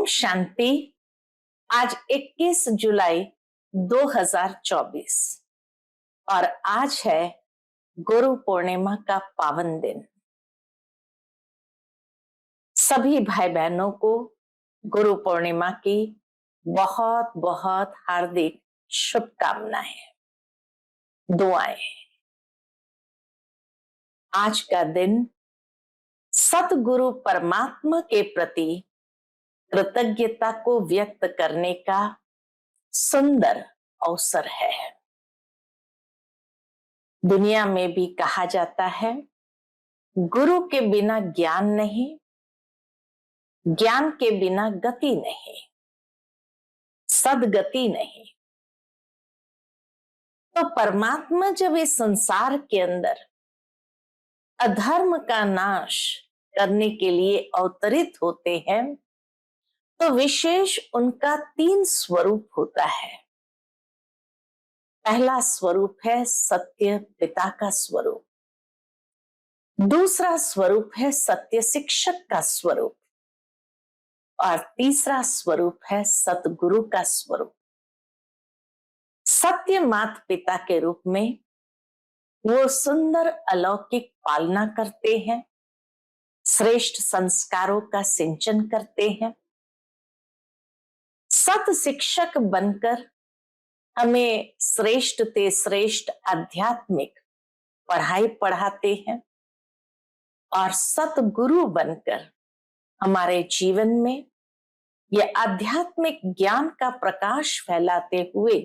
ओम शांति। आज 21 जुलाई 2024 और आज है गुरु पूर्णिमा का पावन दिन। सभी भाई बहनों को गुरु पूर्णिमा की बहुत बहुत हार्दिक शुभकामनाएं, दुआएं। आज का दिन सतगुरु परमात्मा के प्रति कृतज्ञता को व्यक्त करने का सुंदर अवसर है। दुनिया में भी कहा जाता है, गुरु के बिना ज्ञान नहीं, ज्ञान के बिना गति नहीं, सदगति नहीं। तो परमात्मा जब इस संसार के अंदर अधर्म का नाश करने के लिए अवतरित होते हैं, तो विशेष उनका 3 स्वरूप होता है। पहला स्वरूप है सत्य पिता का स्वरूप, दूसरा स्वरूप है सत्य शिक्षक का स्वरूप और तीसरा स्वरूप है सतगुरु का स्वरूप। सत्य माता पिता के रूप में वो सुंदर अलौकिक पालना करते हैं, श्रेष्ठ संस्कारों का सिंचन करते हैं। सत शिक्षक बनकर हमें श्रेष्ठ ते श्रेष्ठ आध्यात्मिक पढ़ाई पढ़ाते हैं और सतगुरु बनकर हमारे जीवन में यह आध्यात्मिक ज्ञान का प्रकाश फैलाते हुए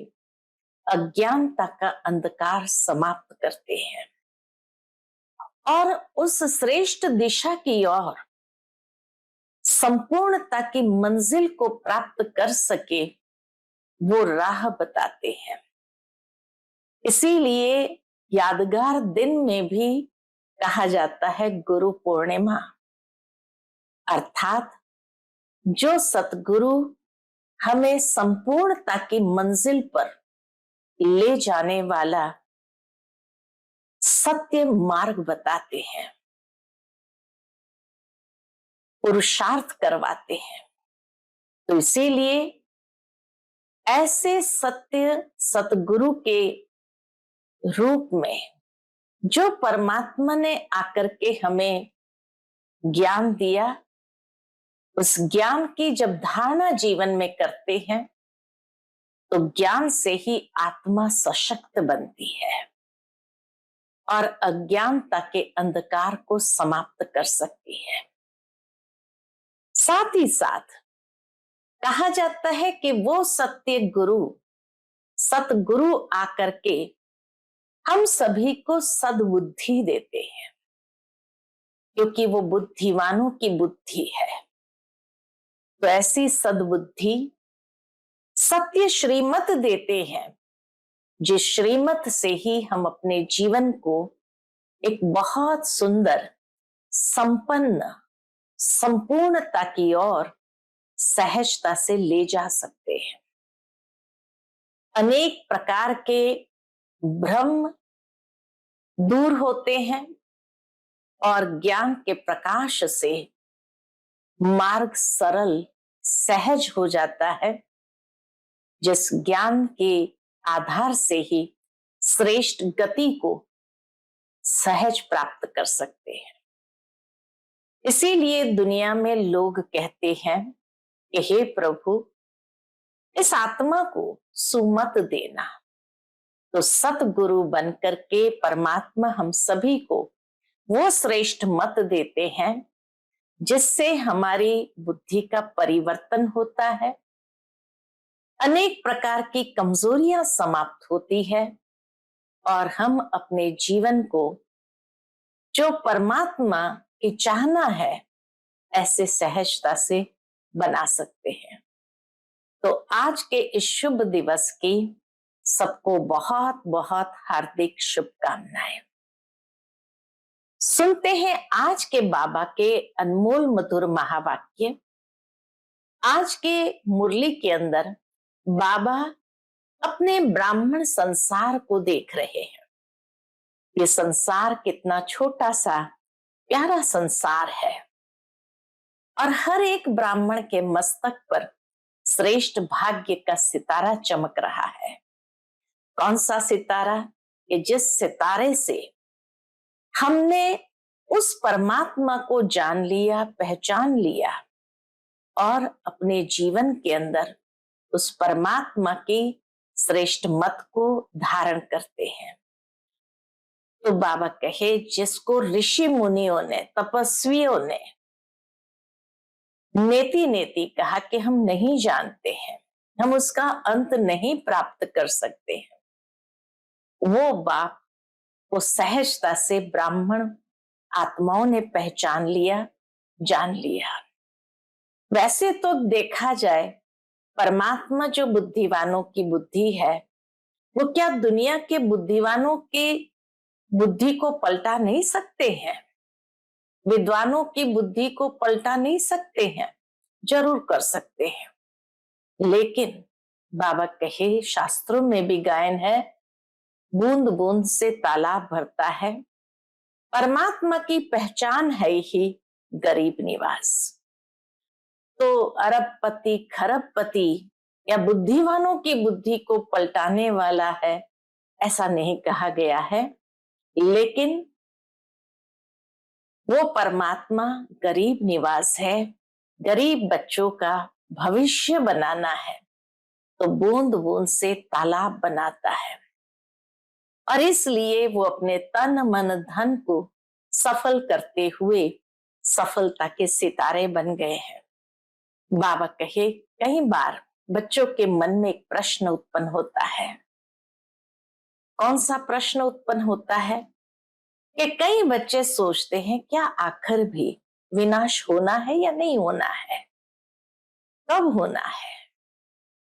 अज्ञानता का अंधकार समाप्त करते हैं और उस श्रेष्ठ दिशा की ओर संपूर्णता की मंजिल को प्राप्त कर सके वो राह बताते हैं। इसीलिए यादगार दिन में भी कहा जाता है गुरु पूर्णिमा, अर्थात जो सतगुरु हमें संपूर्णता की मंजिल पर ले जाने वाला सत्य मार्ग बताते हैं, पुरुषार्थ करवाते हैं। तो इसीलिए ऐसे सत्य सतगुरु के रूप में जो परमात्मा ने आकर के हमें ज्ञान दिया, उस ज्ञान की जब धारणा जीवन में करते हैं तो ज्ञान से ही आत्मा सशक्त बनती है और अज्ञानता के अंधकार को समाप्त कर सकती है। साथ ही साथ कहा जाता है कि वो सत्य गुरु सतगुरु आकर के हम सभी को सद्बुद्धि देते हैं, क्योंकि वो बुद्धिमानों की बुद्धि है। तो ऐसी सद्बुद्धि सत्य श्रीमत देते हैं, जिस श्रीमत से ही हम अपने जीवन को एक बहुत सुंदर संपन्न संपूर्णता की ओर सहजता से ले जा सकते हैं। अनेक प्रकार के भ्रम दूर होते हैं और ज्ञान के प्रकाश से मार्ग सरल सहज हो जाता है, जिस ज्ञान के आधार से ही श्रेष्ठ गति को सहज प्राप्त कर सकते हैं। इसीलिए दुनिया में लोग कहते हैं कि हे प्रभु, इस आत्मा को सुमत देना। तो सतगुरु बनकर के परमात्मा हम सभी को वो श्रेष्ठ मत देते हैं जिससे हमारी बुद्धि का परिवर्तन होता है, अनेक प्रकार की कमजोरियां समाप्त होती है और हम अपने जीवन को जो परमात्मा की चाहना है ऐसे सहजता से बना सकते हैं। तो आज के इस शुभ दिवस की सबको बहुत बहुत हार्दिक शुभकामनाएं। सुनते हैं आज के बाबा के अनमोल मधुर महावाक्य। आज के मुरली के अंदर बाबा अपने ब्राह्मण संसार को देख रहे हैं। ये संसार कितना छोटा सा प्यारा संसार है और हर एक ब्राह्मण के मस्तक पर श्रेष्ठ भाग्य का सितारा चमक रहा है। कौन सा सितारा? कि जिस सितारे से हमने उस परमात्मा को जान लिया, पहचान लिया और अपने जीवन के अंदर उस परमात्मा की श्रेष्ठ मत को धारण करते हैं। तो बाबा कहे, जिसको ऋषि मुनियों ने, तपस्वियों ने नेति नेति कहा कि हम नहीं जानते हैं, हम उसका अंत नहीं प्राप्त कर सकते हैं, वो बाप को सहजता से ब्राह्मण आत्माओं ने पहचान लिया, जान लिया। वैसे तो देखा जाए, परमात्मा जो बुद्धिवानों की बुद्धि है, वो क्या दुनिया के बुद्धिवानों की बुद्धि को पलटा नहीं सकते हैं? विद्वानों की बुद्धि को पलटा नहीं सकते हैं? जरूर कर सकते हैं। लेकिन बाबा कहे, शास्त्रों में भी गायन है, बूंद बूंद से तालाब भरता है। परमात्मा की पहचान है ही गरीब निवास। तो अरबपति, खरबपति या बुद्धिवानों की बुद्धि को पलटाने वाला है, ऐसा नहीं कहा गया है। लेकिन वो परमात्मा गरीब निवास है, गरीब बच्चों का भविष्य बनाना है, तो बूंद बूंद से तालाब बनाता है। और इसलिए वो अपने तन मन धन को सफल करते हुए सफलता के सितारे बन गए हैं। बाबा कहे, कई बार बच्चों के मन में एक प्रश्न उत्पन्न होता है। कौन सा प्रश्न उत्पन्न होता है? कि कई बच्चे सोचते हैं, क्या आखिर भी विनाश होना है या नहीं होना है? कब होना है?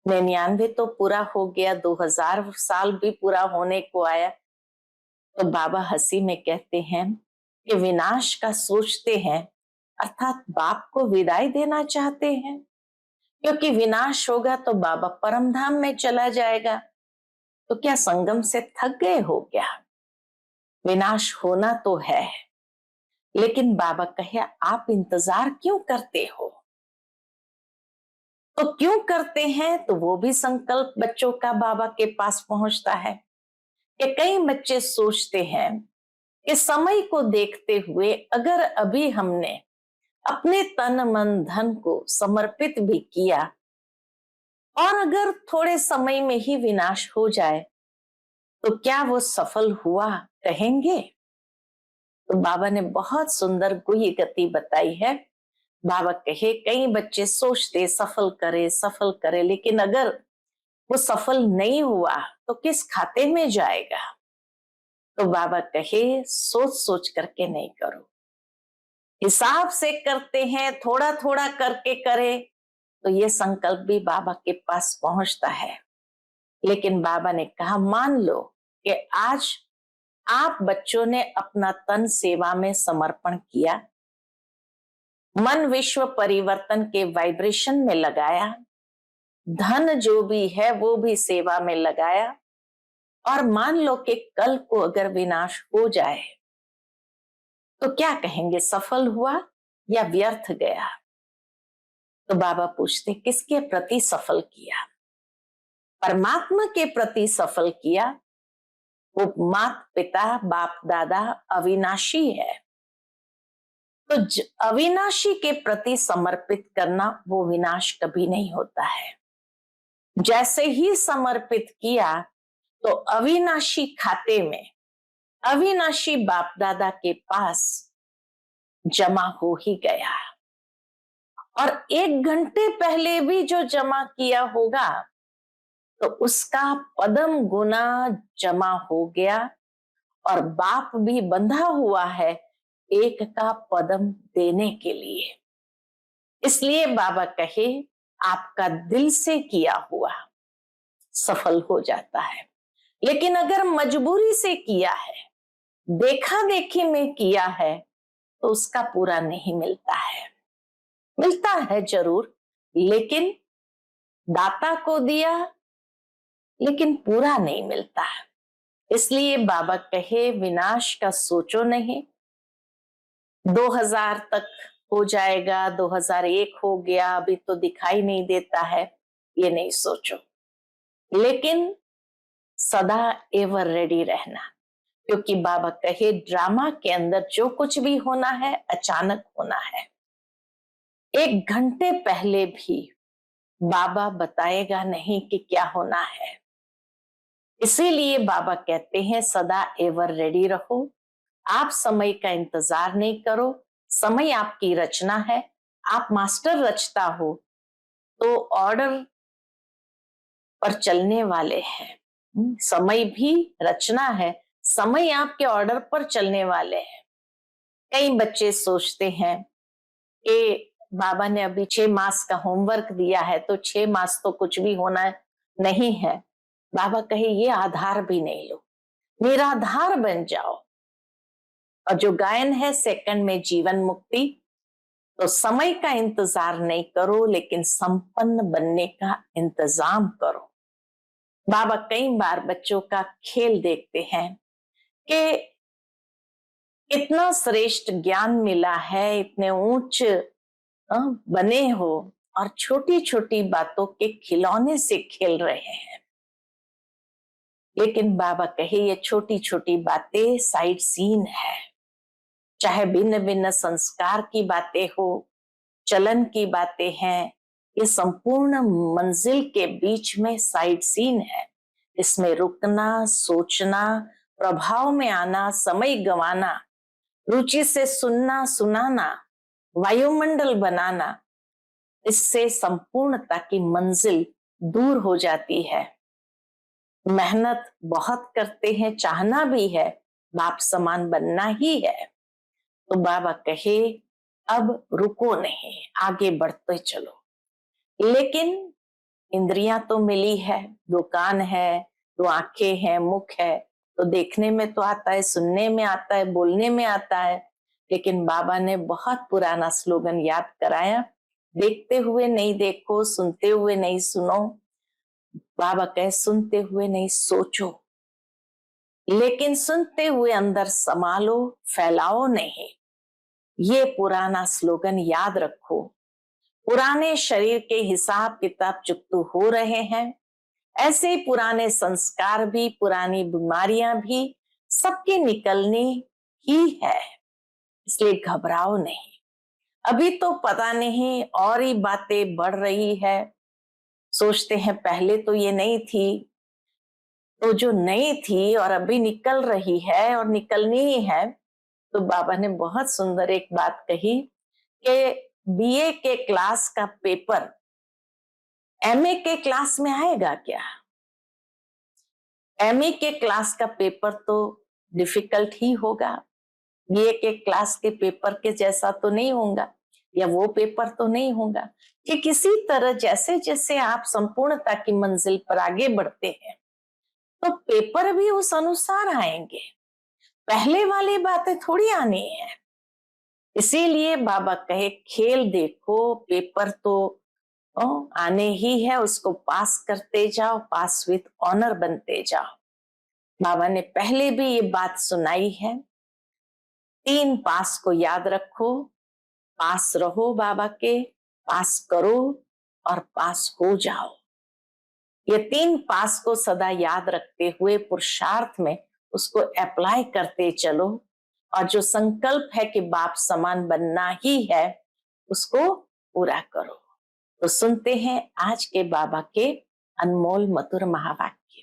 99 तो पूरा हो गया, 2000 साल भी पूरा होने को आया। तो बाबा हंसी में कहते हैं कि विनाश का सोचते हैं, अर्थात बाप को विदाई देना चाहते हैं, क्योंकि विनाश होगा तो बाबा परम धाम में चला जाएगा। तो क्या संगम से थक गए हो क्या? विनाश होना तो है, लेकिन बाबा कहे, आप इंतजार क्यों करते हो? तो क्यों करते हैं? तो वो भी संकल्प बच्चों का बाबा के पास पहुंचता है। कि कई बच्चे सोचते हैं कि समय को देखते हुए अगर अभी हमने अपने तन मन धन को समर्पित भी किया और अगर थोड़े समय में ही विनाश हो जाए, तो क्या वो सफल हुआ कहेंगे? तो बाबा ने बहुत सुंदर गुह्य गति बताई है। बाबा कहे, कई बच्चे सोचते सफल करे, लेकिन अगर वो सफल नहीं हुआ तो किस खाते में जाएगा? तो बाबा कहे, सोच सोच करके नहीं करो, हिसाब से करते हैं, थोड़ा थोड़ा करके करे, तो ये संकल्प भी बाबा के पास पहुंचता है। लेकिन बाबा ने कहा, मान लो कि आज आप बच्चों ने अपना तन सेवा में समर्पण किया, मन विश्व परिवर्तन के वाइब्रेशन में लगाया, धन जो भी है वो भी सेवा में लगाया, और मान लो कि कल को अगर विनाश हो जाए तो क्या कहेंगे, सफल हुआ या व्यर्थ गया? तो बाबा पूछते, किसके प्रति सफल किया? परमात्मा के प्रति सफल किया। वो माता पिता बाप दादा अविनाशी है, तो अविनाशी के प्रति समर्पित करना, वो विनाश कभी नहीं होता है। जैसे ही समर्पित किया तो अविनाशी खाते में, अविनाशी बाप दादा के पास जमा हो ही गया। और 1 घंटे पहले भी जो जमा किया होगा तो उसका पदम गुना जमा हो गया, और बाप भी बंधा हुआ है एक का पदम देने के लिए। इसलिए बाबा कहे, आपका दिल से किया हुआ सफल हो जाता है, लेकिन अगर मजबूरी से किया है, देखा देखी में किया है, तो उसका पूरा नहीं मिलता है। मिलता है जरूर, लेकिन दाता को दिया, लेकिन पूरा नहीं मिलता है। इसलिए बाबा कहे, विनाश का सोचो नहीं। 2000 तक हो जाएगा, 2001 हो गया, अभी तो दिखाई नहीं देता है, ये नहीं सोचो। लेकिन सदा एवर रेडी रहना, क्योंकि बाबा कहे ड्रामा के अंदर जो कुछ भी होना है अचानक होना है। 1 घंटे पहले भी बाबा बताएगा नहीं कि क्या होना है। इसीलिए बाबा कहते हैं सदा एवर रेडी रहो। आप समय का इंतजार नहीं करो, समय आपकी रचना है। आप मास्टर रचता हो तो ऑर्डर पर चलने वाले हैं। समय भी रचना है, समय आपके ऑर्डर पर चलने वाले हैं। कई बच्चे सोचते हैं कि बाबा ने अभी 6 मास का होमवर्क दिया है तो 6 मास तो कुछ भी होना नहीं है। बाबा कहे ये आधार भी नहीं लो, निराधार बन जाओ। और जो गायन है सेकंड में जीवन मुक्ति, तो समय का इंतजार नहीं करो लेकिन संपन्न बनने का इंतजाम करो। बाबा कई बार बच्चों का खेल देखते हैं कि इतना श्रेष्ठ ज्ञान मिला है, इतने ऊंच बने हो और छोटी छोटी बातों के खिलौने से खेल रहे हैं। लेकिन बाबा कहे ये छोटी छोटी बातें साइड सीन है। चाहे भिन्न भिन्न संस्कार की बातें हो, चलन की बातें हैं, ये संपूर्ण मंजिल के बीच में साइड सीन है। इसमें रुकना, सोचना, प्रभाव में आना, समय गंवाना, रुचि से सुनना सुनाना, वायुमंडल बनाना, इससे संपूर्णता की मंजिल दूर हो जाती है। मेहनत बहुत करते हैं, चाहना भी है, बाप समान बनना ही है। तो बाबा कहे अब रुको नहीं, आगे बढ़ते चलो। लेकिन इंद्रियां तो मिली है, 2 कान है, 2 आंखें हैं, मुख है, तो देखने में तो आता है, सुनने में आता है, बोलने में आता है। लेकिन बाबा ने बहुत पुराना स्लोगन याद कराया, देखते हुए नहीं देखो, सुनते हुए नहीं सुनो। बाबा कहे सुनते हुए नहीं सोचो, लेकिन सुनते हुए अंदर समालो, फैलाओ नहीं। ये पुराना स्लोगन याद रखो। पुराने शरीर के हिसाब किताब चुकतू हो रहे हैं, ऐसे ही पुराने संस्कार भी, पुरानी बीमारियां भी सबके निकलने ही है। इसलिए घबराओ नहीं। अभी तो पता नहीं और ही बातें बढ़ रही है। सोचते हैं पहले तो ये नहीं थी, तो जो नहीं थी और अभी निकल रही है और निकलनी ही है। तो बाबा ने बहुत सुंदर एक बात कही कि बीए के क्लास का पेपर एमए के क्लास में आएगा क्या? एमए के क्लास का पेपर तो डिफिकल्ट ही होगा, बीए के क्लास के पेपर के जैसा तो नहीं होगा, या वो पेपर तो नहीं होगा। कि किसी तरह जैसे जैसे आप संपूर्णता की मंजिल पर आगे बढ़ते हैं तो पेपर भी उस अनुसार आएंगे, पहले वाली बातें थोड़ी आनी है। इसीलिए बाबा कहे खेल देखो, पेपर तो आने ही है, उसको पास करते जाओ, पास विथ ऑनर बनते जाओ। बाबा ने पहले भी ये बात सुनाई है, 3 पास को याद रखो, पास रहो बाबा के, पास करो और पास हो जाओ। ये 3 पास को सदा याद रखते हुए पुरुषार्थ में उसको अप्लाई करते चलो, और जो संकल्प है कि बाप समान बनना ही है उसको पूरा करो। तो सुनते हैं आज के बाबा के अनमोल मधुर महावाक्य।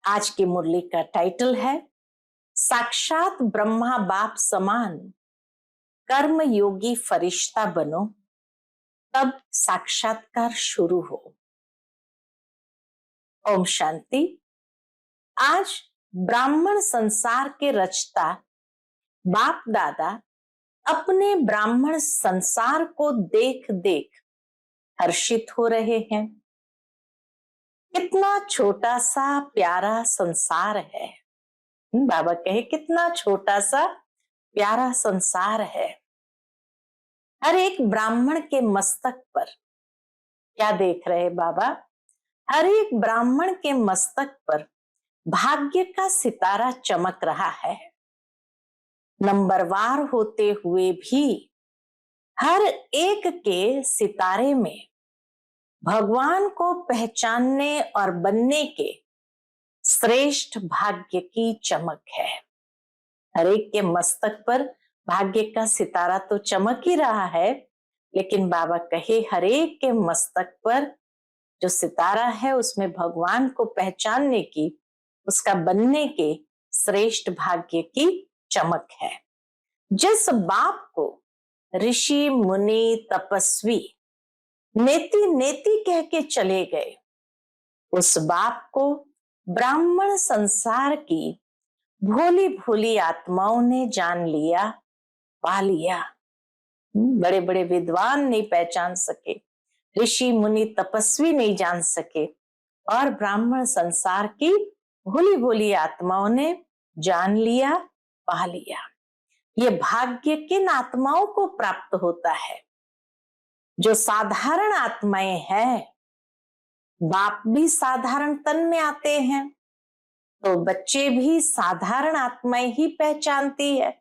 आज की मुरली का टाइटल है साक्षात ब्रह्मा बाप समान, कर्म योगी फरिश्ता बनो, तब साक्षात्कार शुरू हो। ओम शांति। आज ब्राह्मण संसार के रचता बाप दादा अपने ब्राह्मण संसार को देख देख हर्षित हो रहे हैं। कितना छोटा सा प्यारा संसार है। बाबा कहे कितना छोटा सा प्यारा संसार है। हर एक ब्राह्मण के मस्तक पर क्या देख रहे बाबा? हर एक ब्राह्मण के मस्तक पर भाग्य का सितारा चमक रहा है। नंबरवार होते हुए भी हर एक के सितारे में भगवान को पहचानने और बनने के श्रेष्ठ भाग्य की चमक है। हर एक के मस्तक पर भाग्य का सितारा तो चमक ही रहा है, लेकिन बाबा कहे हर एक के मस्तक पर जो सितारा है उसमें भगवान को पहचानने की, उसका बनने के श्रेष्ठ भाग्य की चमक है। जिस बाप को ऋषि मुनि तपस्वी नेति नेति कह के चले गए, उस बाप को ब्राह्मण संसार की भोली भोली आत्माओं ने जान लिया, पा लिया। बड़े बड़े विद्वान नहीं पहचान सके, ऋषि मुनि तपस्वी नहीं जान सके, और ब्राह्मण संसार की भोली भोली आत्माओं ने जान लिया, पा लिया। ये भाग्य किन आत्माओं को प्राप्त होता है? जो साधारण आत्माएं हैं। बाप भी साधारण तन में आते हैं तो बच्चे भी साधारण आत्माएं ही पहचानती है।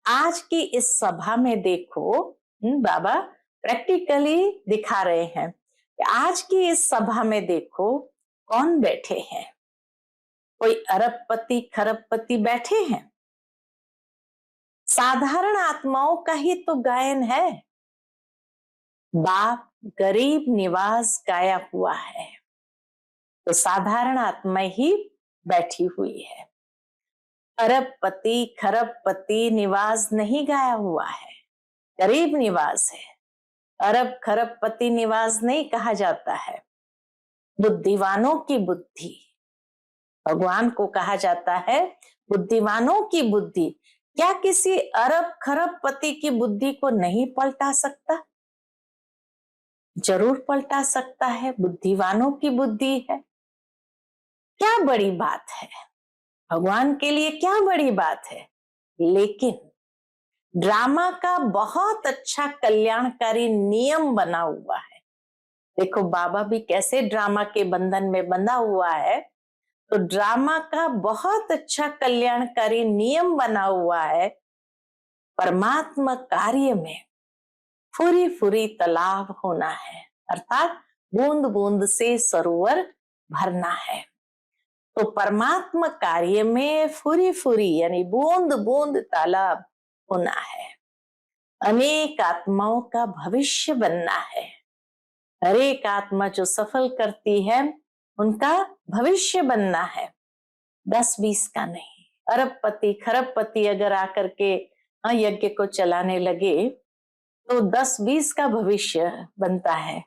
आज की इस सभा में देखो, बाबा प्रैक्टिकली दिखा रहे हैं कि आज की इस सभा में देखो कौन बैठे हैं। कोई अरबपति खरबपति बैठे हैं? साधारण आत्माओं का ही तो गायन है। बाप गरीब निवास गाया हुआ है तो साधारण आत्मा ही बैठी हुई है। अरबपति खरबपति निवास नहीं गाया हुआ है, गरीब निवास है। अरब खरबपति निवास नहीं कहा जाता है। बुद्धिवानों की बुद्धि, भगवान को कहा जाता है बुद्धिमानों की बुद्धि। क्या किसी अरब खरबपति की बुद्धि को नहीं पलटा सकता? जरूर पलटा सकता है। बुद्धिवानों की बुद्धि है। क्या बड़ी बात है, भगवान के लिए क्या बड़ी बात है। लेकिन ड्रामा का बहुत अच्छा कल्याणकारी नियम बना हुआ है। देखो बाबा भी कैसे ड्रामा के बंधन में बंधा हुआ है, तो ड्रामा का बहुत अच्छा कल्याणकारी नियम बना हुआ है। परमात्मा कार्य में फुरी फुरी तालाब होना है, अर्थात बूंद बूंद से सरोवर भरना है। तो परमात्मा कार्य में फुरी फुरी यानी बूंद बूंद तालाब होना है। अनेक आत्माओं का भविष्य बनना है। हर एक आत्मा जो सफल करती है उनका भविष्य बनना है, 10-20 का नहीं। अरबपति खरबपति अगर आकर के यज्ञ को चलाने लगे तो 10-20 का भविष्य बनता है,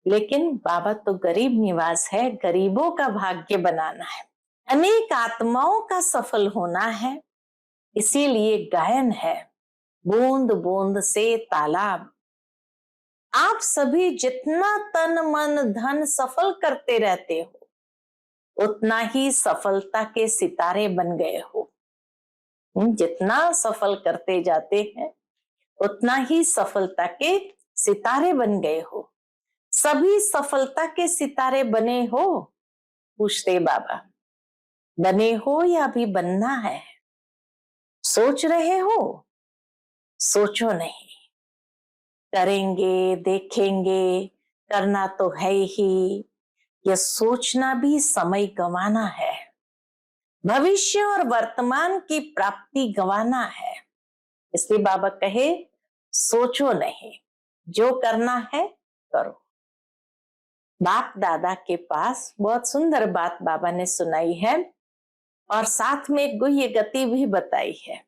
लेकिन बाबा तो गरीब निवास है, गरीबों का भाग्य बनाना है, अनेक आत्माओं का सफल होना है। इसीलिए गायन है बूंद बूंद से तालाब। आप सभी जितना तन मन धन सफल करते रहते हो उतना ही सफलता के सितारे बन गए हो। जितना सफल करते जाते हैं उतना ही सफलता के सितारे बन गए हो। सभी सफलता के सितारे बने हो? पूछते बाबा, बने हो या अभी बनना है? सोच रहे हो? सोचो नहीं, करेंगे देखेंगे, करना तो है ही। यह सोचना भी समय गंवाना है, भविष्य और वर्तमान की प्राप्ति गंवाना है। इसलिए बाबा कहे सोचो नहीं, जो करना है करो। बाप दादा के पास बहुत सुंदर बात बाबा ने सुनाई है और साथ में एक गुह्य गति भी बताई है।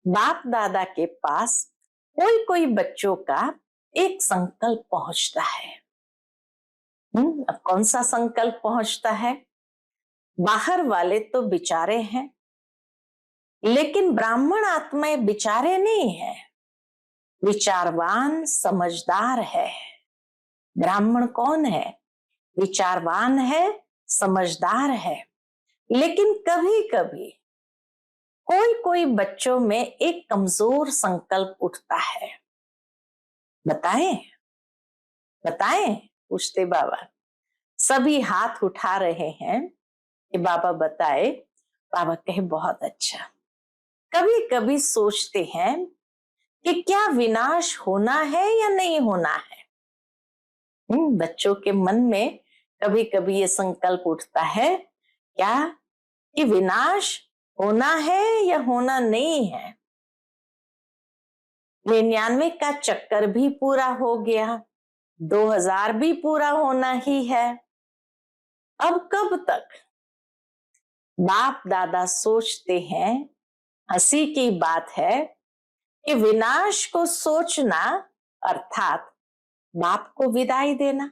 बाप दादा के पास कोई कोई बच्चों का एक संकल्प पहुंचता है। अब कौन सा संकल्प पहुंचता है? बाहर वाले तो बिचारे हैं, लेकिन ब्राह्मण आत्माएं बिचारे नहीं है, विचारवान समझदार है। ब्राह्मण कौन है? विचारवान है, समझदार है। लेकिन कभी कभी कोई कोई बच्चों में एक कमजोर संकल्प उठता है। बताएं बताएं, पूछते बाबा। सभी हाथ उठा रहे हैं कि बाबा बताए। बाबा कहे बहुत अच्छा। कभी कभी सोचते हैं कि क्या विनाश होना है या नहीं होना है। बच्चों के मन में कभी कभी ये संकल्प उठता है क्या कि विनाश होना है या होना नहीं है। 99 का चक्कर भी पूरा हो गया, 2000 भी पूरा होना ही है। अब कब तक बाप दादा सोचते हैं, हंसी की बात है कि विनाश को सोचना अर्थात बाप को विदाई देना,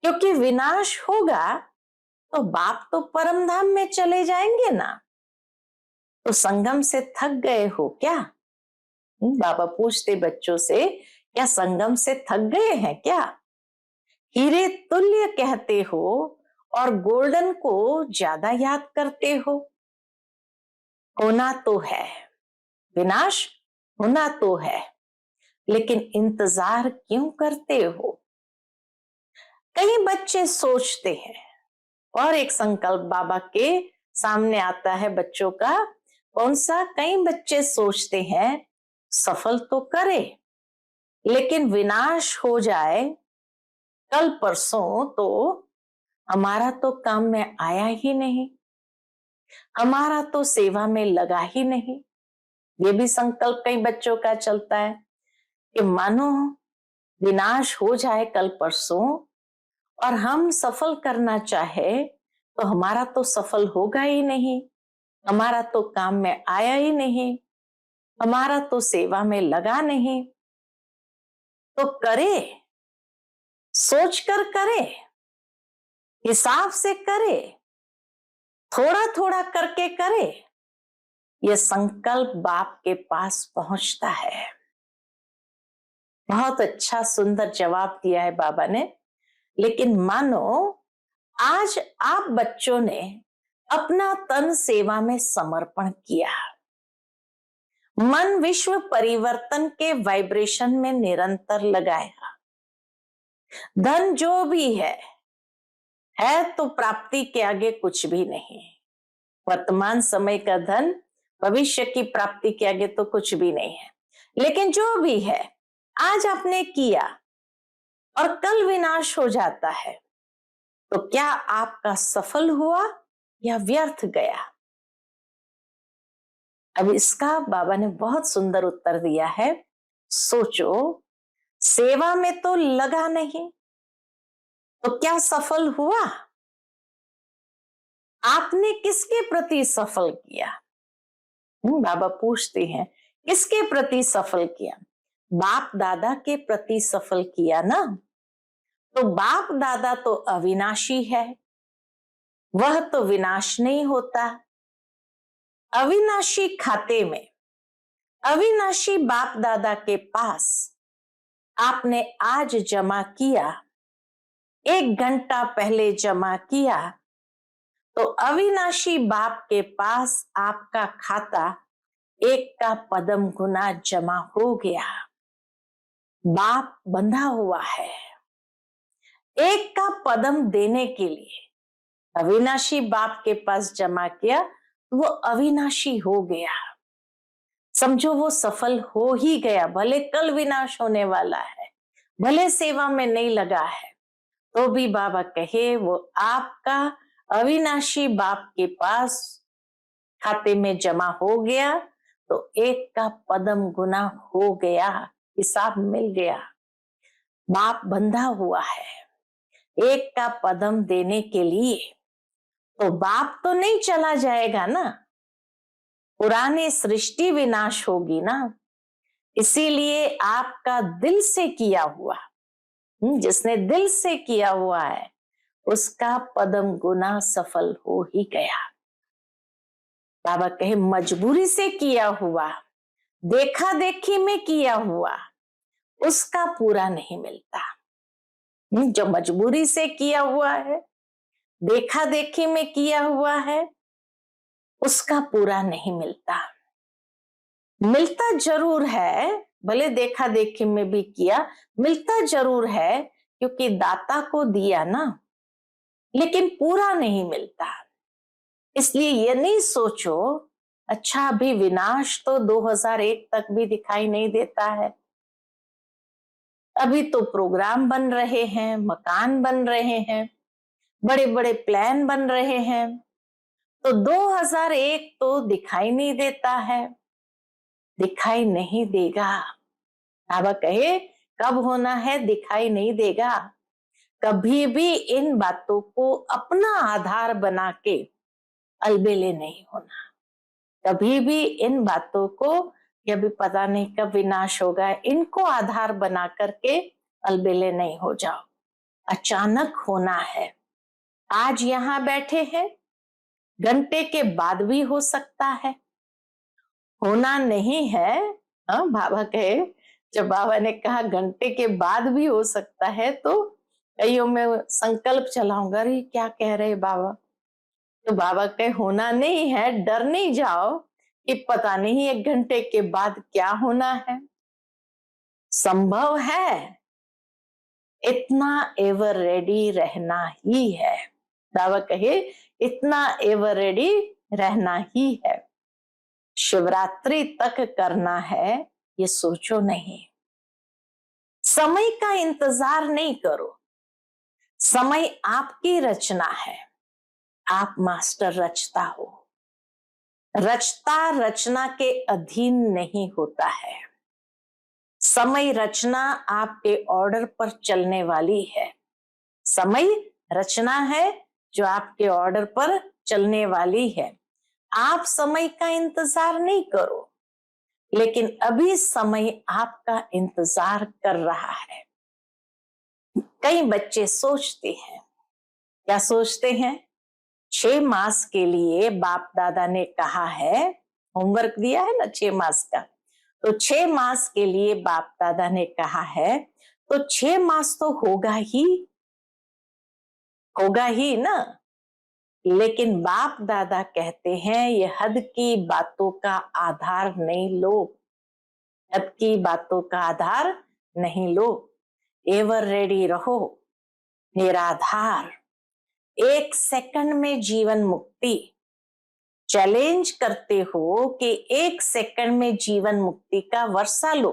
क्योंकि विनाश होगा तो बाप तो परम धाम में चले जाएंगे ना। तो संगम से थक गए हो क्या? बाबा पूछते बच्चों से, क्या संगम से थक गए हैं क्या? हीरे तुल्य कहते हो और गोल्डन को ज्यादा याद करते हो। होना तो है, विनाश होना तो है, लेकिन इंतजार क्यों करते हो? कई बच्चे सोचते हैं और एक संकल्प बाबा के सामने आता है बच्चों का, कौन सा? कई बच्चे सोचते हैं सफल तो करे, लेकिन विनाश हो जाए कल परसों तो हमारा तो काम में आया ही नहीं, हमारा तो सेवा में लगा ही नहीं। ये भी संकल्प कई बच्चों का चलता है कि मानो विनाश हो जाए कल परसों और हम सफल करना चाहे तो हमारा तो सफल होगा ही नहीं, हमारा तो काम में आया ही नहीं, हमारा तो सेवा में लगा नहीं। तो करे, सोच कर करे, हिसाब से करे, थोड़ा थोड़ा करके करे। यह संकल्प बाप के पास पहुंचता है। बहुत अच्छा सुंदर जवाब दिया है बाबा ने। लेकिन मानो आज आप बच्चों ने अपना तन सेवा में समर्पण किया, मन विश्व परिवर्तन के वाइब्रेशन में निरंतर लगाया। धन जो भी है तो प्राप्ति के आगे कुछ भी नहीं। वर्तमान समय का धन भविष्य की प्राप्ति के आगे तो कुछ भी नहीं है। लेकिन जो भी है आज आपने किया और कल विनाश हो जाता है, तो क्या आपका सफल हुआ या व्यर्थ गया? अब इसका बाबा ने बहुत सुंदर उत्तर दिया है। सोचो, सेवा में तो लगा नहीं तो क्या सफल हुआ? आपने किसके प्रति सफल किया? बाबा पूछते हैं किसके प्रति सफल किया? बाप दादा के प्रति सफल किया ना। तो बाप दादा तो अविनाशी है, वह तो विनाश नहीं होता। अविनाशी खाते में, अविनाशी बाप दादा के पास आपने आज जमा किया, 1 घंटा पहले जमा किया, तो अविनाशी बाप के पास आपका खाता 1 का पदम गुना जमा हो गया। बाप बंधा हुआ है। 1 का पदम देने के लिए अविनाशी बाप के पास जमा किया, वो अविनाशी हो गया। समझो वो सफल हो ही गया, भले कल विनाश होने वाला है, भले सेवा में नहीं लगा है, तो भी बाबा कहे वो आपका अविनाशी बाप के पास खाते में जमा हो गया, तो 1 का पदम गुना हो गया, हिसाब मिल गया। बाप बंधा हुआ है 1 का पदम देने के लिए, तो बाप तो नहीं चला जाएगा ना, पुरानी सृष्टि विनाश होगी ना। इसीलिए आपका दिल से किया हुआ, जिसने दिल से किया हुआ है उसका पदम गुना सफल हो ही गया। बाबा कहे मजबूरी से किया हुआ, देखा देखी में किया हुआ, उसका पूरा नहीं मिलता। जो मजबूरी से किया हुआ है, देखा देखी में किया हुआ है, उसका पूरा नहीं मिलता। मिलता जरूर है, भले देखा देखी में भी किया, मिलता जरूर है क्योंकि दाता को दिया ना, लेकिन पूरा नहीं मिलता। इसलिए ये नहीं सोचो अच्छा, अभी विनाश तो 2001 तक भी दिखाई नहीं देता है। अभी तो प्रोग्राम बन रहे हैं, मकान बन रहे हैं, बड़े बड़े प्लान बन रहे हैं, तो 2001 तो दिखाई नहीं देता है, दिखाई नहीं देगा। बाबा कहे कब होना है, दिखाई नहीं देगा। कभी भी इन बातों को अपना आधार बना के अलबेले नहीं होना। कभी भी इन बातों को, कि अभी पता नहीं कब विनाश होगा, इनको आधार बना करके अलबेले नहीं हो जाओ। अचानक होना है। आज यहाँ बैठे हैं, घंटे के बाद भी हो सकता है। होना नहीं है। हाँ, बाबा कहे, जब बाबा ने कहा घंटे के बाद भी हो सकता है, तो कईयों में संकल्प चलाऊंगा, अरे क्या कह रहे बाबा। तो बाबा कहे होना नहीं है, डर नहीं जाओ कि पता नहीं 1 घंटे के बाद क्या होना है। संभव है, इतना एवर रेडी रहना ही है। बाबा कहे इतना एवर रेडी रहना ही है। शिवरात्रि तक करना है, ये सोचो नहीं। समय का इंतजार नहीं करो। समय आपकी रचना है, आप मास्टर रचता हो। रचता रचना के अधीन नहीं होता है। समय रचना आपके ऑर्डर पर चलने वाली है। समय रचना है जो आपके ऑर्डर पर चलने वाली है। आप समय का इंतजार नहीं करो, लेकिन अभी समय आपका इंतजार कर रहा है। कई बच्चे सोचते हैं, क्या सोचते हैं? 6 मास के लिए बाप दादा ने कहा है, होमवर्क दिया है ना 6 मास का, तो 6 मास के लिए बाप दादा ने कहा है, तो 6 मास तो होगा ही ना। लेकिन बाप दादा कहते हैं ये हद की बातों का आधार नहीं लो। हद की बातों का आधार नहीं लो। एवर रेडी रहो। निराधार। 1 सेकंड में जीवन मुक्ति। चैलेंज करते हो कि 1 सेकंड में जीवन मुक्ति का वर्षा लो,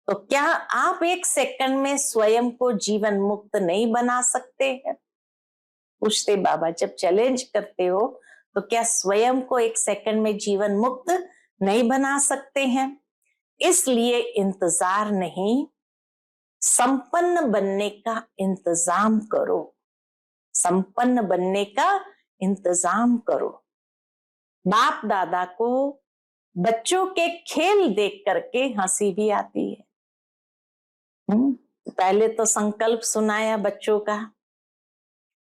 तो क्या आप 1 सेकंड में स्वयं को जीवन मुक्त नहीं बना सकते हैं? पूछते बाबा, जब चैलेंज करते हो तो क्या स्वयं को 1 सेकंड में जीवन मुक्त नहीं बना सकते हैं? इसलिए इंतजार नहीं, संपन्न बनने का इंतजाम करो। संपन्न बनने का इंतजाम करो। बाप दादा को बच्चों के खेल देख करके हंसी भी आती है। पहले तो संकल्प सुनाया बच्चों का,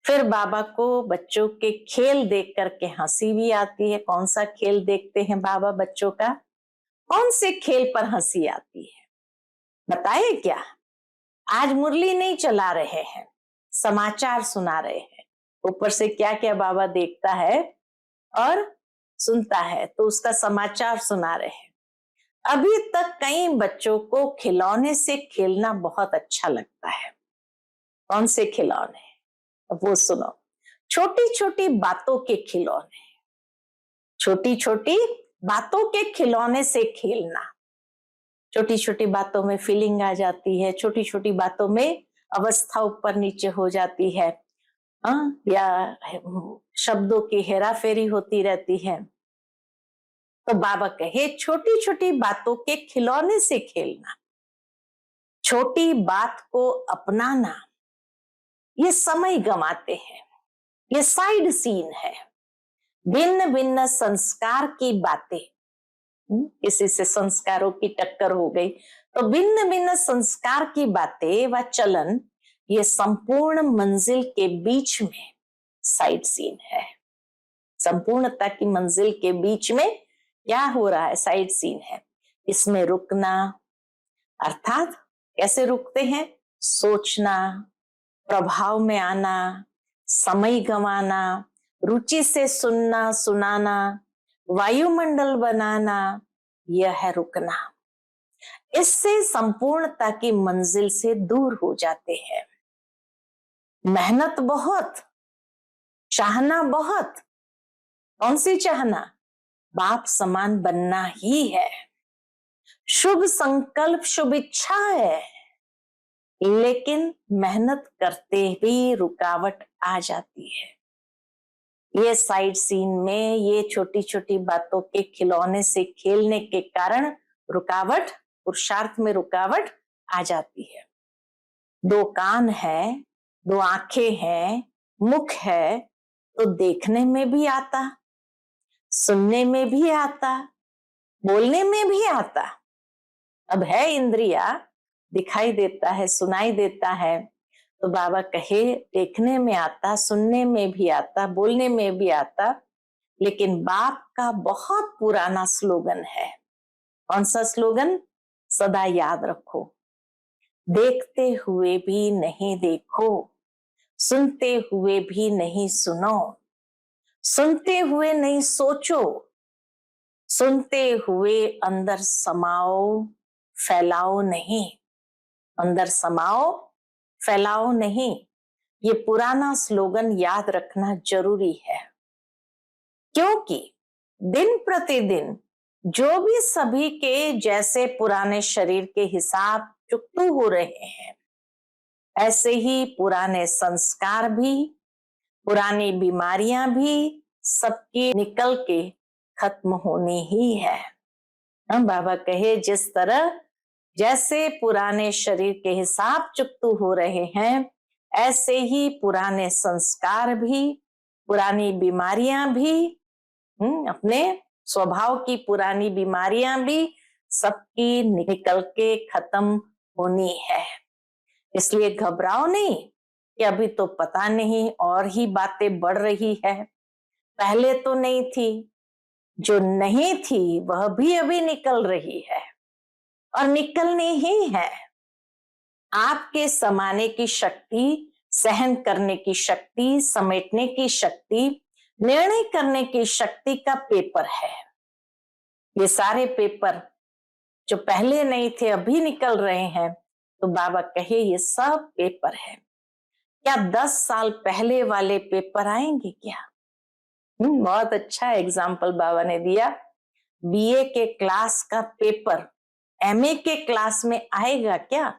फिर बाबा को बच्चों के खेल देख करके हंसी भी आती है। कौन सा खेल देखते हैं बाबा बच्चों का? कौन से खेल पर हंसी आती है बताए क्या? आज मुरली नहीं चला रहे हैं, समाचार सुना रहे हैं। ऊपर से क्या क्या बाबा देखता है और सुनता है, तो उसका समाचार सुना रहे हैं। अभी तक कई बच्चों को खिलौने से खेलना बहुत अच्छा लगता है। कौन से खिलौने? वो सुनो, छोटी छोटी बातों के खिलौने। छोटी छोटी बातों के खिलौने से खेलना। छोटी छोटी बातों में फीलिंग आ जाती है, छोटी छोटी बातों में अवस्था ऊपर नीचे हो जाती है, या शब्दों की हेराफेरी होती रहती है। तो बाबा कहे छोटी छोटी बातों के खिलौने से खेलना, छोटी बात को अपनाना। ये समय गंवाते हैं, ये साइड सीन है। भिन्न भिन्न संस्कार की बातें, किसी से संस्कारों की टक्कर हो गई तो भिन्न भिन्न संस्कार की बातें व चलन, ये संपूर्ण मंजिल के बीच में साइड सीन है। संपूर्णता की मंजिल के बीच में क्या हो रहा है? साइड सीन है। इसमें रुकना, अर्थात कैसे रुकते हैं? सोचना, प्रभाव में आना, समय गंवाना, रुचि से सुनना सुनाना, वायुमंडल बनाना, यह है रुकना। इससे संपूर्णता की मंजिल से दूर हो जाते हैं। मेहनत बहुत, चाहना बहुत। कौन सी चाहना? बाप समान बनना ही है। शुभ संकल्प, शुभ इच्छा है, लेकिन मेहनत करते भी रुकावट आ जाती है। ये साइड सीन में, ये छोटी छोटी बातों के खिलौने से खेलने के कारण रुकावट, पुरुषार्थ में रुकावट आ जाती है। 2 कान है, 2 आंखें हैं, मुख है, तो देखने में भी आता, सुनने में भी आता, बोलने में भी आता। अब है इंद्रिया, दिखाई देता है, सुनाई देता है, तो बाबा कहे देखने में आता, सुनने में भी आता, बोलने में भी आता। लेकिन बाप का बहुत पुराना स्लोगन है। कौन सा स्लोगन? सदा याद रखो, देखते हुए भी नहीं देखो, सुनते हुए भी नहीं सुनो, सुनते हुए नहीं सोचो, सुनते हुए अंदर समाओ, फैलाओ नहीं। अंदर समाओ, फैलाओ नहीं। ये पुराना स्लोगन याद रखना जरूरी है, क्योंकि दिन प्रतिदिन जो भी सभी के जैसे पुराने शरीर के हिसाब चुकतू हो रहे हैं, ऐसे ही पुराने संस्कार भी, पुरानी बीमारियां भी सबकी निकल के खत्म होनी ही है। हम बाबा कहे जिस तरह जैसे पुराने शरीर के हिसाब चुकतू हो रहे हैं, ऐसे ही पुराने संस्कार भी, पुरानी बीमारियां भी, अपने स्वभाव की पुरानी बीमारियां भी सबकी निकल के खत्म होनी है। इसलिए घबराओ नहीं कि अभी तो पता नहीं और ही बातें बढ़ रही है, पहले तो नहीं थी, जो नहीं थी वह भी अभी निकल रही है और निकलनी ही है। आपके समाने की शक्ति, सहन करने की शक्ति, समेटने की शक्ति, निर्णय करने की शक्ति का पेपर है। ये सारे पेपर जो पहले नहीं थे अभी निकल रहे हैं, तो बाबा कहे ये सब पेपर है। क्या 10 साल पहले वाले पेपर आएंगे क्या? बहुत अच्छा एग्जाम्पल बाबा ने दिया। बीए के क्लास का पेपर एमए के क्लास में आएगा क्या?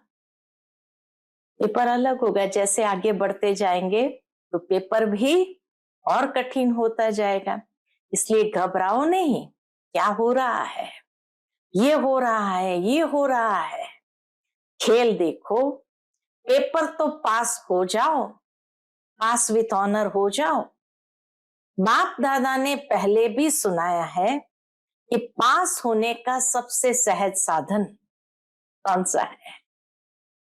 पेपर अलग होगा। जैसे आगे बढ़ते जाएंगे तो पेपर भी और कठिन होता जाएगा। इसलिए घबराओ नहीं। क्या हो रहा है? ये हो रहा है, ये हो रहा है। खेल देखो, पेपर तो पास हो जाओ, पास विथ ऑनर हो जाओ। बाप दादा ने पहले भी सुनाया है कि पास होने का सबसे सहज साधन कौन सा है?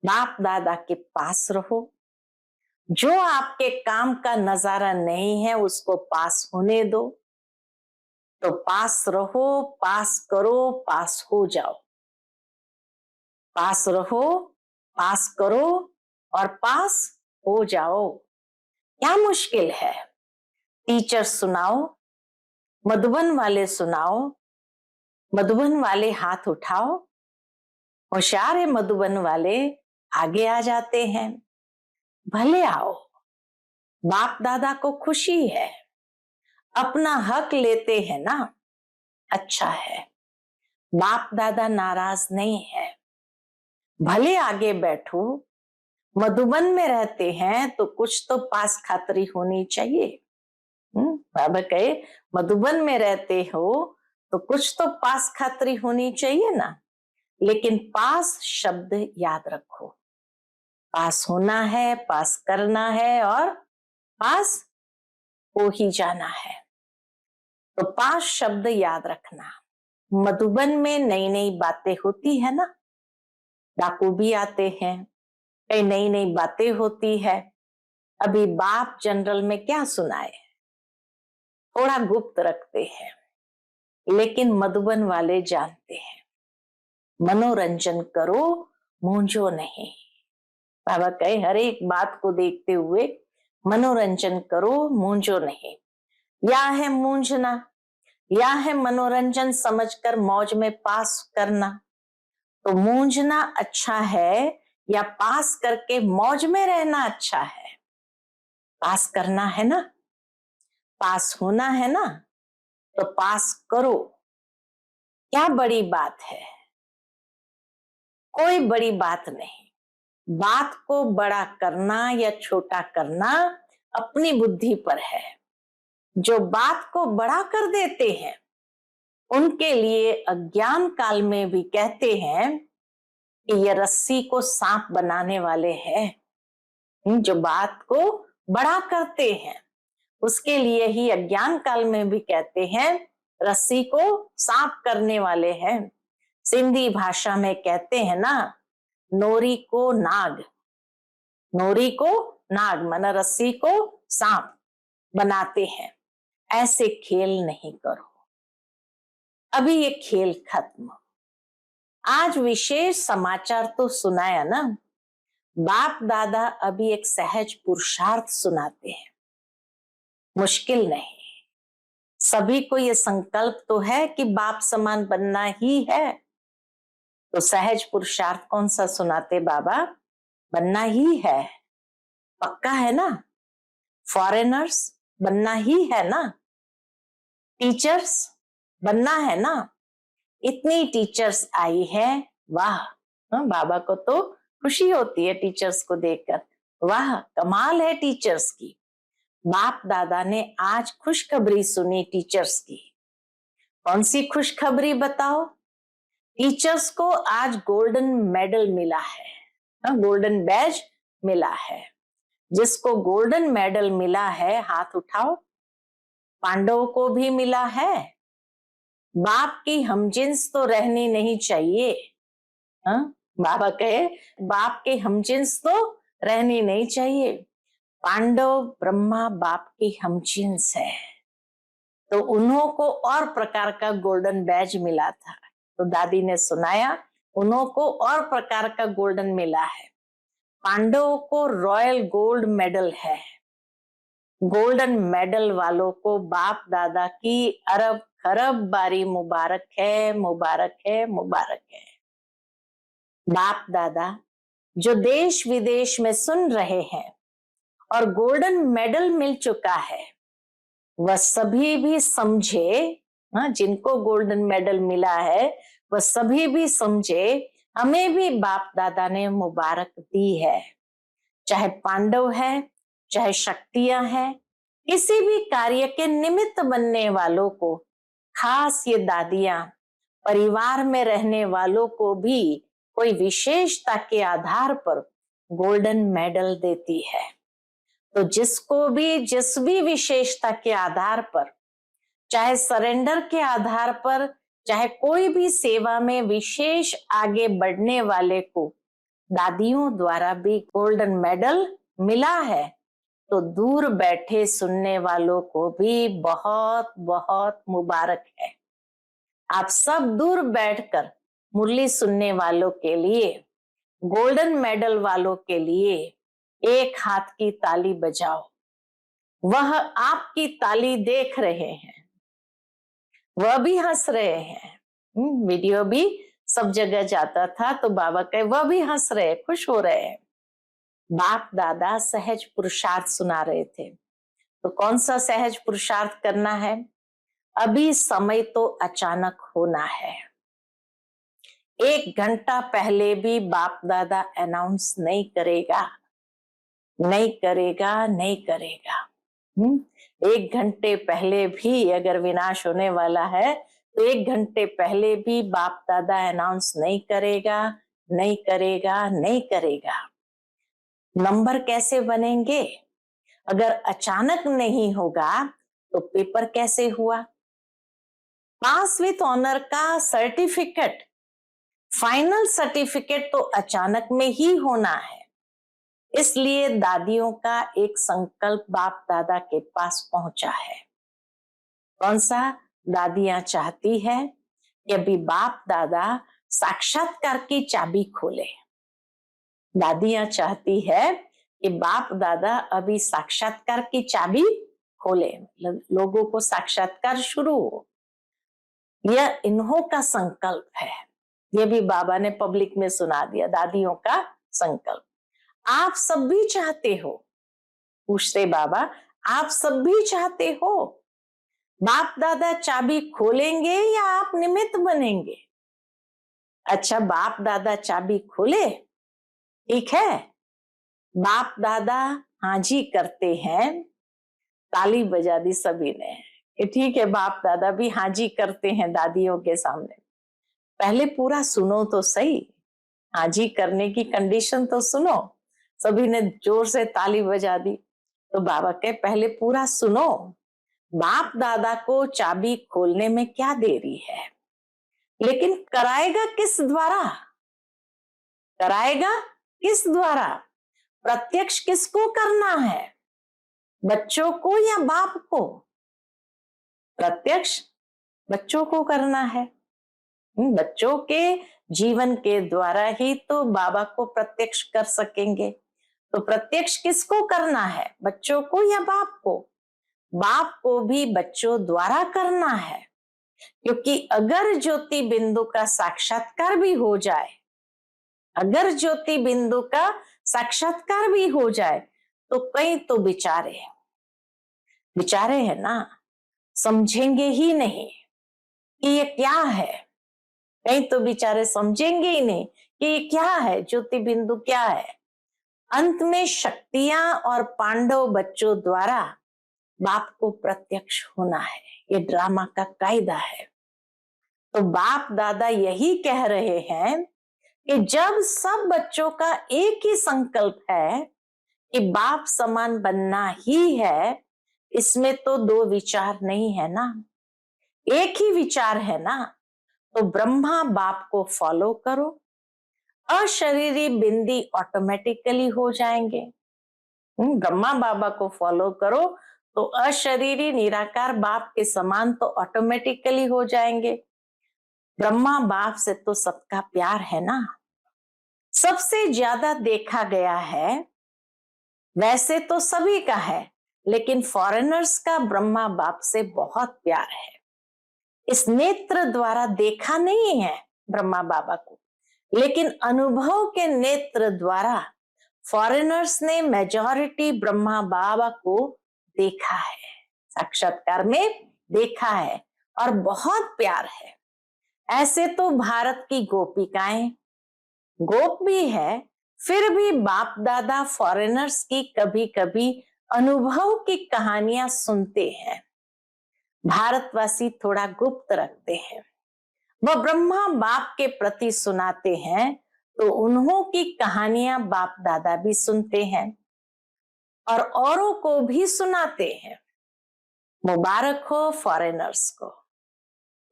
बाप दादा के पास रहो। जो आपके काम का नजारा नहीं है उसको पास होने दो। तो पास रहो, पास करो, पास हो जाओ। पास रहो, पास करो और पास हो जाओ। क्या मुश्किल है? टीचर सुनाओ, मधुबन वाले सुनाओ, मधुबन वाले हाथ उठाओ। होशियार है मधुबन वाले, आगे आ जाते हैं। भले आओ, बाप दादा को खुशी है, अपना हक लेते हैं ना, अच्छा है। बाप दादा नाराज नहीं है। भले आगे बैठो, मधुबन में रहते हैं तो कुछ तो पास खातरी होनी चाहिए। बाबा कहे मधुबन में रहते हो तो कुछ तो पास खातरी होनी चाहिए ना। लेकिन पास शब्द याद रखो। पास होना है, पास करना है और पास हो ही जाना है। तो पास शब्द याद रखना। मधुबन में नई नई बातें होती है ना, डाकू भी आते हैं, कई नई नई बातें होती है। अभी बाप जनरल में क्या सुनाए, थोड़ा गुप्त रखते हैं, लेकिन मधुबन वाले जानते हैं। मनोरंजन करो, मूंझो नहीं। बाबा कहे हर एक बात को देखते हुए मनोरंजन करो, मूंझो नहीं। या है मूंझना, या है मनोरंजन समझकर मौज में पास करना। तो मूंझना अच्छा है या पास करके मौज में रहना अच्छा है? पास करना है ना, पास होना है ना, तो पास करो। क्या बड़ी बात है? कोई बड़ी बात नहीं। बात को बड़ा करना या छोटा करना अपनी बुद्धि पर है। जो बात को बड़ा कर देते हैं उनके लिए अज्ञान काल में भी कहते हैं कि ये रस्सी को सांप बनाने वाले हैं। जो बात को बड़ा करते हैं उसके लिए ही अज्ञान काल में भी कहते हैं रस्सी को सांप करने वाले हैं। सिंधी भाषा में कहते हैं ना, नोरी को नाग, नोरी को नाग माना रस्सी को सांप बनाते हैं। ऐसे खेल नहीं करो। अभी ये खेल खत्म। आज विशेष समाचार तो सुनाया ना, बाप दादा अभी एक सहज पुरुषार्थ सुनाते हैं। मुश्किल नहीं। सभी को ये संकल्प तो है कि बाप समान बनना ही है। तो सहज पुरुषार्थ कौन सा सुनाते बाबा? बनना ही है। पक्का है ना? फॉरेनर्स बनना ही है ना? टीचर्स बनना है ना? इतनी टीचर्स आई है, वाह। बाबा को तो खुशी होती है टीचर्स को देखकर। वाह, कमाल है टीचर्स की। बाप दादा ने आज खुशखबरी सुनी टीचर्स की। कौन सी खुशखबरी बताओ? टीचर्स को आज गोल्डन मेडल मिला है, गोल्डन बैज मिला है। जिसको गोल्डन मेडल मिला है हाथ उठाओ। पांडवों को भी मिला है। बाप की हमजिन्स तो रहनी नहीं चाहिए। बाबा कहे बाप के हमजिन्स तो रहनी नहीं चाहिए। पांडव ब्रह्मा बाप की हमजिन्स है, तो उन्हों को और प्रकार का गोल्डन बैज मिला था। तो दादी ने सुनाया उन्हों को और प्रकार का गोल्डन मिला है। पांडवों को रॉयल गोल्ड मेडल है। गोल्डन मेडल वालों को बाप दादा की अरब खरब बारी मुबारक है, मुबारक है, मुबारक है। बाप दादा जो देश विदेश में सुन रहे हैं और गोल्डन मेडल मिल चुका है, वह सभी भी समझे, जिनको गोल्डन मेडल मिला है वह सभी भी समझे हमें भी बाप दादा ने मुबारक दी है। चाहे पांडव है, चाहे शक्तियां हैं, किसी भी कार्य के निमित्त बनने वालों को, खास ये दादियां परिवार में रहने वालों को भी कोई विशेषता के आधार पर गोल्डन मेडल देती है। तो जिसको भी जिस भी विशेषता के आधार पर, चाहे सरेंडर के आधार पर, चाहे कोई भी सेवा में विशेष आगे बढ़ने वाले को दादियों द्वारा भी गोल्डन मेडल मिला है, तो दूर बैठे सुनने वालों को भी बहुत बहुत मुबारक है। आप सब दूर बैठकर मुरली सुनने वालों के लिए, गोल्डन मेडल वालों के लिए एक हाथ की ताली बजाओ। वह आपकी ताली देख रहे हैं, वह भी हंस रहे हैं। वीडियो भी सब जगह जाता था तो बाबा कहे वह भी हंस रहे, खुश हो रहे हैं। बाप दादा सहज पुरुषार्थ सुना रहे थे। तो कौन सा सहज पुरुषार्थ करना है? अभी समय तो अचानक होना है। 1 घंटा पहले भी बाप दादा अनाउंस नहीं करेगा, नहीं करेगा, नहीं करेगा। 1 घंटे पहले भी अगर विनाश होने वाला है तो 1 घंटे पहले भी बाप दादा अनाउंस नहीं करेगा, नहीं करेगा, नहीं करेगा। नंबर कैसे बनेंगे? अगर अचानक नहीं होगा तो पेपर कैसे हुआ? पास विथ ऑनर का सर्टिफिकेट, फाइनल सर्टिफिकेट तो अचानक में ही होना है। इसलिए दादियों का एक संकल्प बाप दादा के पास पहुंचा है। कौन सा? दादियां चाहती है कि अभी बाप दादा साक्षात्कार की चाबी खोले। दादियां चाहती है कि बाप दादा अभी साक्षात्कार की चाबी खोले, लोगों को साक्षात्कार शुरू हो। यह इन्हों का संकल्प है। यह भी बाबा ने पब्लिक में सुना दिया, दादियों का संकल्प। आप सब भी चाहते हो? पूछते बाबा, आप सब भी चाहते हो? बाप दादा चाबी खोलेंगे या आप निमित्त बनेंगे? अच्छा, बाप दादा चाबी खोले, ठीक है, बाप दादा हाँ जी करते हैं, ताली बजा दी सभी ने कि ठीक है, बाप दादा भी हाँ जी करते हैं दादियों के सामने। पहले पूरा सुनो तो सही, हाँ जी करने की कंडीशन तो सुनो। सभी ने जोर से ताली बजा दी। तो बाबा के पहले पूरा सुनो, बाप दादा को चाबी खोलने में क्या देरी है, लेकिन कराएगा किस द्वारा? कराएगा किस द्वारा? प्रत्यक्ष किसको करना है, बच्चों को या बाप को? प्रत्यक्ष बच्चों को करना है। बच्चों के जीवन के द्वारा ही तो बाबा को प्रत्यक्ष कर सकेंगे। तो प्रत्यक्ष किसको करना है, बच्चों को या बाप को? बाप को भी बच्चों द्वारा करना है, क्योंकि अगर ज्योति बिंदु का साक्षात्कार भी हो जाए, अगर ज्योति बिंदु का साक्षात्कार भी हो जाए, तो कई तो बेचारे बेचारे है ना, समझेंगे ही नहीं कि ये क्या है। कई तो बेचारे समझेंगे ही नहीं कि ये क्या है, ज्योति बिंदु क्या है। अंत में शक्तियां और पांडव बच्चों द्वारा बाप को प्रत्यक्ष होना है, ये ड्रामा का कायदा है। तो बाप दादा यही कह रहे हैं कि जब सब बच्चों का एक ही संकल्प है कि बाप समान बनना ही है, इसमें तो दो विचार नहीं है ना, एक ही विचार है ना। तो ब्रह्मा बाप को फॉलो करो, अशरीरी बिंदी ऑटोमेटिकली हो जाएंगे। ब्रह्मा बाबा को फॉलो करो तो अशरीरी निराकार बाप के समान तो ऑटोमेटिकली हो जाएंगे। ब्रह्मा बाप से तो सबका प्यार है ना, सबसे ज्यादा देखा गया है। वैसे तो सभी का है, लेकिन फॉरेनर्स का ब्रह्मा बाप से बहुत प्यार है। इस नेत्र द्वारा देखा नहीं है ब्रह्मा बाबा को, लेकिन अनुभव के नेत्र द्वारा फॉरेनर्स ने मेजॉरिटी ब्रह्मा बाबा को देखा है, साक्षात्कार में देखा है और बहुत प्यार है। ऐसे तो भारत की गोपिकाएं गोप भी है, फिर भी बाप दादा फॉरेनर्स की कभी कभी अनुभव की कहानियां सुनते हैं। भारतवासी थोड़ा गुप्त रखते हैं, वह ब्रह्मा बाप के प्रति सुनाते हैं, तो उन्हों की कहानियां बाप दादा भी सुनते हैं और औरों को भी सुनाते हैं। मुबारक हो फॉरेनर्स को।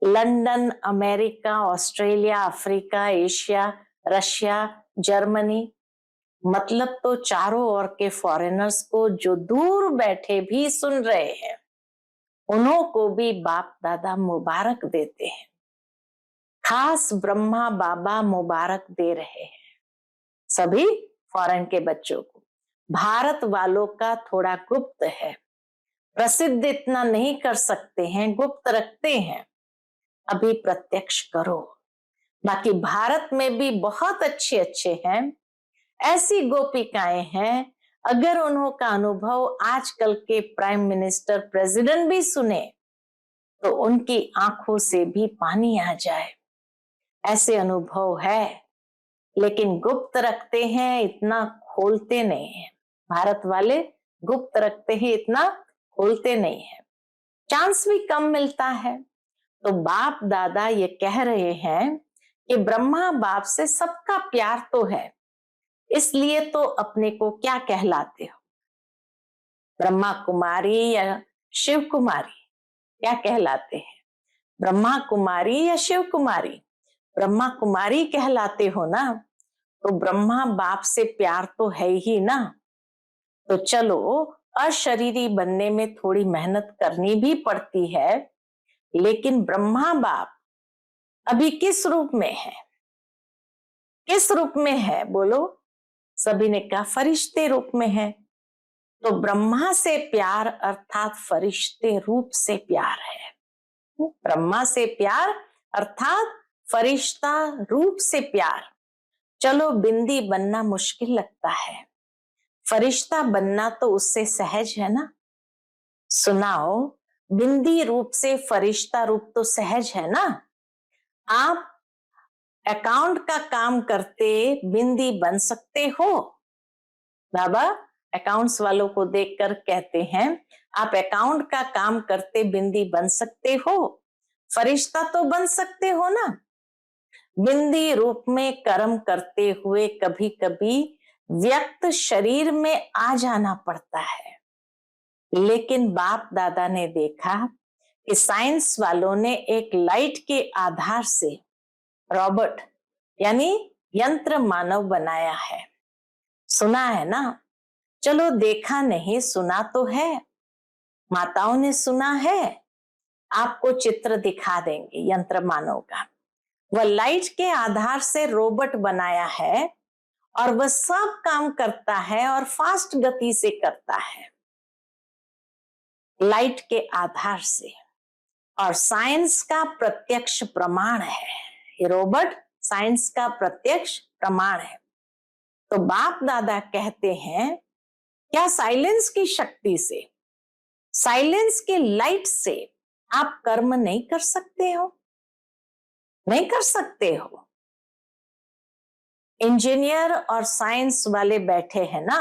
London, America, Australia, Africa, Asia, Russia, Germany, मतलब तो चारों ओर के फॉरेनर्स को जो दूर बैठे भी सुन रहे हैं, उन्हों को भी बाप दादा मुबारक देते हैं। खास ब्रह्मा बाबा मुबारक दे रहे हैं सभी फॉरेन के बच्चों को। भारत वालों का थोड़ा गुप्त है, प्रसिद्ध इतना नहीं कर सकते हैं, गुप्त रखते हैं। अभी प्रत्यक्ष करो। बाकी भारत में भी बहुत अच्छे अच्छे हैं, ऐसी गोपिकाएं हैं, अगर उन्हों का अनुभव आजकल के प्राइम मिनिस्टर, प्रेसिडेंट भी सुने तो उनकी आंखों से भी पानी आ जाए, ऐसे अनुभव है। लेकिन गुप्त रखते हैं, इतना खोलते नहीं है। भारत वाले गुप्त रखते हैं, इतना खोलते नहीं है, चांस भी कम मिलता है। तो बाप दादा ये कह रहे हैं कि ब्रह्मा बाप से सबका प्यार तो है, इसलिए तो अपने को क्या कहलाते हो, ब्रह्मा कुमारी या शिव कुमारी? क्या कहलाते हैं, ब्रह्मा कुमारी या शिव कुमारी? ब्रह्मा कुमारी कहलाते हो ना, तो ब्रह्मा बाप से प्यार तो है ही ना। तो चलो, अशरीरी बनने में थोड़ी मेहनत करनी भी पड़ती है, लेकिन ब्रह्मा बाप अभी किस रूप में है, किस रूप में है बोलो? सभी ने कहा फरिश्ते रूप में है। तो ब्रह्मा से प्यार अर्थात फरिश्ते रूप से प्यार है। ब्रह्मा से प्यार अर्थात फरिश्ता रूप से प्यार। चलो, बिंदी बनना मुश्किल लगता है, फरिश्ता बनना तो उससे सहज है ना। सुनाओ, बिंदी रूप से फरिश्ता रूप तो सहज है ना। आप अकाउंट का काम करते बिंदी बन सकते हो। बाबा अकाउंट्स वालों को देखकर कहते हैं, आप अकाउंट का काम करते बिंदी बन सकते हो, फरिश्ता तो बन सकते हो ना। बिंदी रूप में कर्म करते हुए कभी कभी व्यक्त शरीर में आ जाना पड़ता है, लेकिन बाप दादा ने देखा कि साइंस वालों ने एक लाइट के आधार से रोबोट यानी यंत्र मानव बनाया है। सुना है ना, चलो देखा नहीं सुना तो है, माताओं ने सुना है। आपको चित्र दिखा देंगे यंत्र मानव का। वह लाइट के आधार से रोबोट बनाया है और वह सब काम करता है और फास्ट गति से करता है, लाइट के आधार से। और साइंस का प्रत्यक्ष प्रमाण है, ये रोबोट साइंस का प्रत्यक्ष प्रमाण है। तो बाप दादा कहते हैं, क्या साइलेंस की शक्ति से, साइलेंस की लाइट से आप कर्म नहीं कर सकते हो? नहीं कर सकते हो। इंजीनियर और साइंस वाले बैठे हैं ना,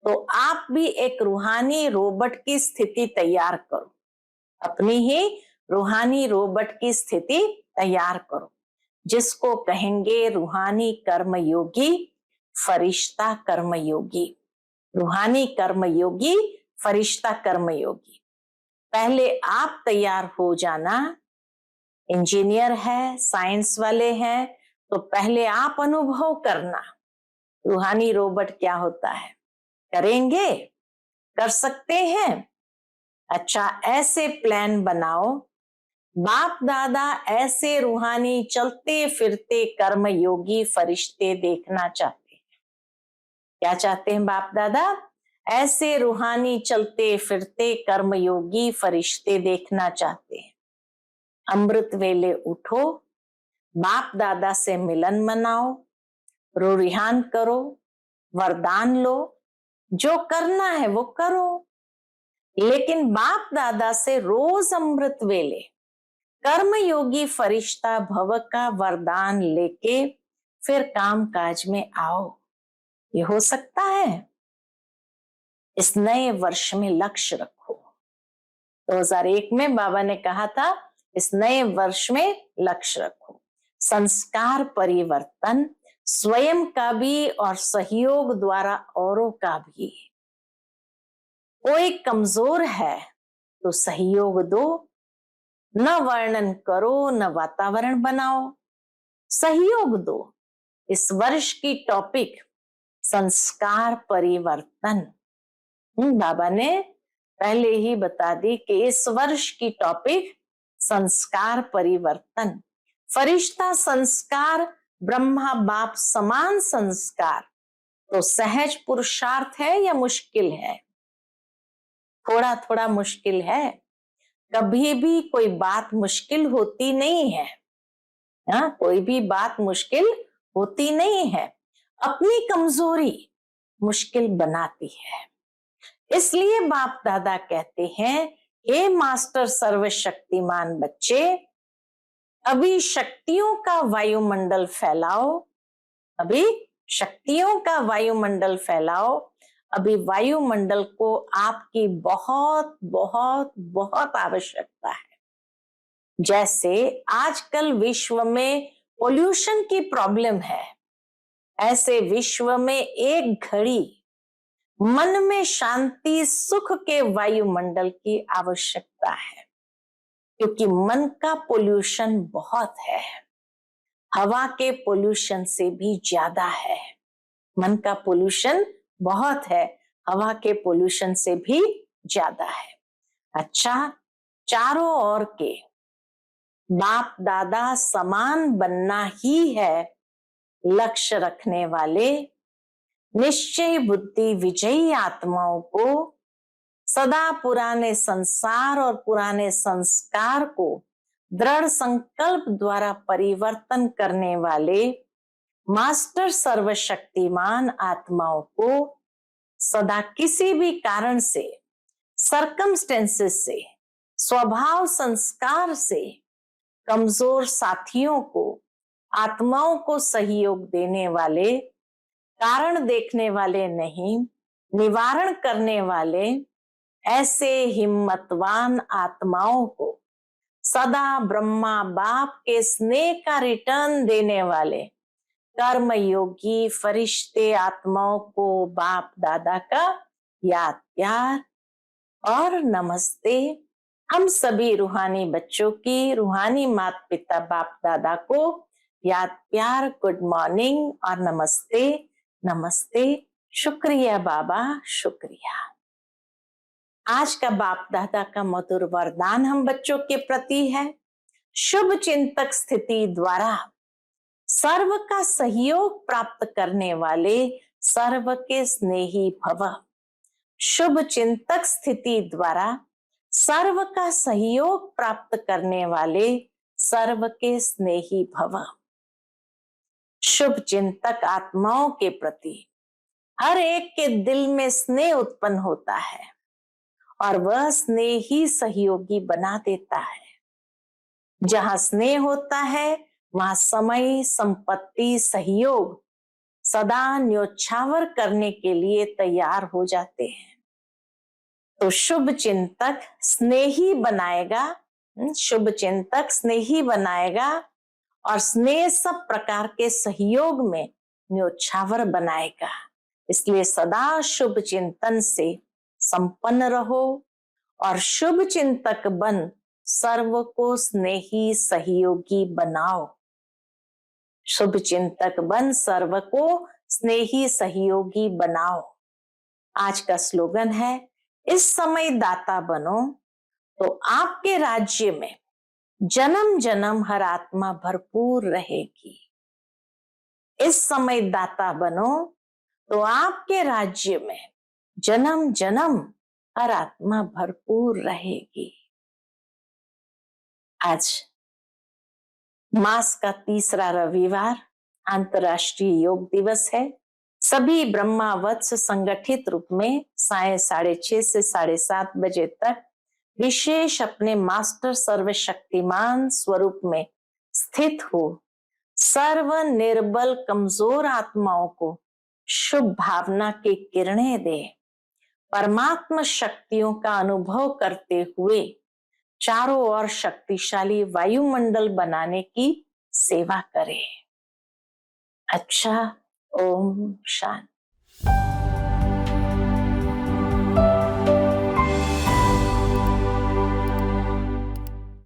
तो आप भी एक रूहानी रोबोट की स्थिति तैयार करो, अपनी ही रूहानी रोबोट की स्थिति तैयार करो, जिसको कहेंगे रूहानी कर्मयोगी, फरिश्ता कर्मयोगी। रूहानी कर्मयोगी, फरिश्ता कर्मयोगी। पहले आप तैयार हो जाना। इंजीनियर है, साइंस वाले हैं, तो पहले आप अनुभव करना रूहानी रोबोट क्या होता है। करेंगे? कर सकते हैं? अच्छा, ऐसे प्लान बनाओ, बाप दादा ऐसे रूहानी चलते फिरते कर्मयोगी फरिश्ते देखना चाहते हैं। क्या चाहते हैं बाप दादा? ऐसे रूहानी चलते फिरते कर्मयोगी फरिश्ते देखना चाहते हैं। अमृत वेले उठो, बाप दादा से मिलन मनाओ, रूरिहान करो, वरदान लो, जो करना है वो करो, लेकिन बाप दादा से रोज अमृत वेले कर्मयोगी फरिश्ता भव का वरदान लेके फिर काम काज में आओ। ये हो सकता है। इस नए वर्ष में लक्ष्य रखो। 2001 में बाबा ने कहा था, इस नए वर्ष में लक्ष्य रखो। संस्कार परिवर्तन स्वयं का भी और सहयोग द्वारा औरों का भी। कोई कमजोर है तो सहयोग दो, न वर्णन करो न वातावरण बनाओ, सहयोग दो। इस वर्ष की टॉपिक संस्कार परिवर्तन। बाबा ने पहले ही बता दी कि इस वर्ष की टॉपिक संस्कार परिवर्तन। फरिश्ता संस्कार, ब्रह्मा बाप समान संस्कार तो सहज पुरुषार्थ है या मुश्किल है? थोड़ा थोड़ा मुश्किल है। कभी भी कोई बात मुश्किल होती नहीं है। कोई भी बात मुश्किल होती नहीं है, अपनी कमजोरी मुश्किल बनाती है। इसलिए बाप दादा कहते हैं, हे मास्टर सर्वशक्तिमान बच्चे, अभी शक्तियों का वायुमंडल फैलाओ, अभी शक्तियों का वायुमंडल फैलाओ। अभी वायुमंडल को आपकी बहुत बहुत बहुत आवश्यकता है। जैसे आजकल विश्व में पोल्यूशन की प्रॉब्लम है, ऐसे विश्व में एक घड़ी मन में शांति सुख के वायुमंडल की आवश्यकता है, क्योंकि मन का पोल्यूशन बहुत है, हवा के पोल्यूशन से भी ज्यादा है। मन का पोल्यूशन बहुत है, हवा के पोल्यूशन से भी ज्यादा है। अच्छा, चारों ओर के बाप दादा समान बनना ही है लक्ष्य रखने वाले निश्चय बुद्धि विजयी आत्माओं को सदा पुराने संसार और पुराने संस्कार को दृढ़ संकल्प द्वारा परिवर्तन करने वाले मास्टर सर्वशक्तिमान आत्माओं को सदा किसी भी कारण से, सर्कमस्टेंसेस से स्वभाव संस्कार से कमजोर साथियों को, आत्माओं को सहयोग देने वाले, कारण देखने वाले नहीं, निवारण करने वाले ऐसे हिम्मतवान आत्माओं को, सदा ब्रह्मा बाप के स्नेह का रिटर्न देने वाले कर्म योगी फरिश्ते आत्माओं को बाप दादा का याद प्यार और नमस्ते। हम सभी रूहानी बच्चों की रूहानी माता पिता बाप दादा को याद प्यार, गुड मॉर्निंग और नमस्ते नमस्ते। शुक्रिया बाबा, शुक्रिया। आज का बाप दादा का मधुर वरदान हम बच्चों के प्रति है। शुभ चिंतक स्थिति द्वारा सर्व का सहयोग प्राप्त करने वाले सर्व के स्नेही भव। शुभ चिंतक स्थिति द्वारा सर्व का सहयोग प्राप्त करने वाले सर्व के स्नेही भव। शुभ चिंतक आत्माओं के प्रति हर एक के दिल में स्नेह उत्पन्न होता है और वह स्नेह ही सहयोगी बना देता है। जहां स्नेह होता है वहां समय, संपत्ति, सहयोग सदा न्योछावर करने के लिए तैयार हो जाते हैं। तो शुभ चिंतक स्नेही बनाएगा, शुभ चिंतक स्नेही बनाएगा और स्नेह सब प्रकार के सहयोग में न्योछावर बनाएगा। इसलिए सदा शुभ चिंतन से संपन्न रहो और शुभ चिंतक बन सर्व को स्नेही सहयोगी बनाओ। शुभ चिंतक बन सर्व को स्नेही सहयोगी बनाओ। आज का स्लोगन है, इस समय दाता बनो तो आपके राज्य में जन्म जन्म हर आत्मा भरपूर रहेगी। इस समय दाता बनो तो आपके राज्य में जन्म जन्म हर आत्मा भरपूर रहेगी। आज मास का तीसरा रविवार अंतर्राष्ट्रीय योग दिवस है। सभी ब्रह्मा वत्स संगठित रूप में साय 6:30 से 7:30 बजे तक विशेष अपने मास्टर सर्वशक्तिमान स्वरूप में स्थित हो सर्व निर्बल कमजोर आत्माओं को शुभ भावना की किरणें दे, परमात्मा शक्तियों का अनुभव करते हुए चारों ओर शक्तिशाली वायुमंडल बनाने की सेवा करे। अच्छा, ओम शांति।